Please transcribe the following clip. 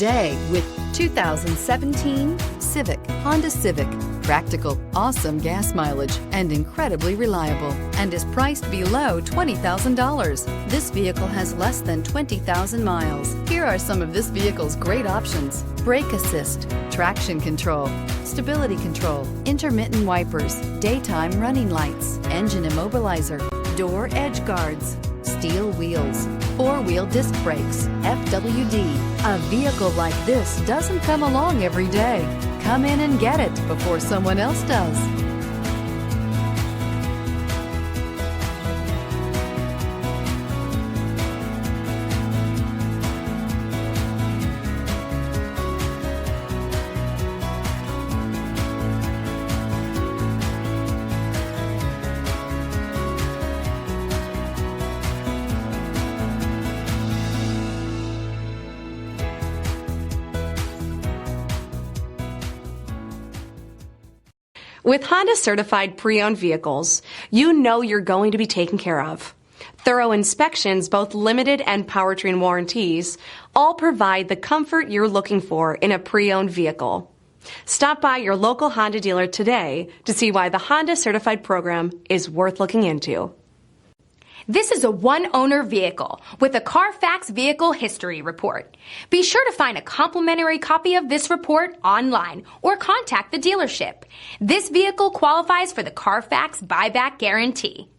Today with 2017 Civic, Honda Civic. Practical, awesome gas mileage, and incredibly reliable, and is priced below $20,000. This vehicle has less than 20,000 miles. Here are some of this vehicle's great options: brake assist, traction control, stability control, intermittent wipers, daytime running lights, engine immobilizer, door edge guards, steel wheels, four-wheel disc brakes, FWD. A vehicle like this doesn't come along every day. Come in and get it before someone else does. With Honda certified pre-owned vehicles, you know you're going to be taken care of. Thorough inspections, both limited and powertrain warranties, all provide the comfort you're looking for in a pre-owned vehicle. Stop by your local Honda dealer today to see why the Honda certified program is worth looking into. This is a one-owner vehicle with a Carfax Vehicle History Report. Be sure to find a complimentary copy of this report online or contact the dealership. This vehicle qualifies for the Carfax Buyback Guarantee.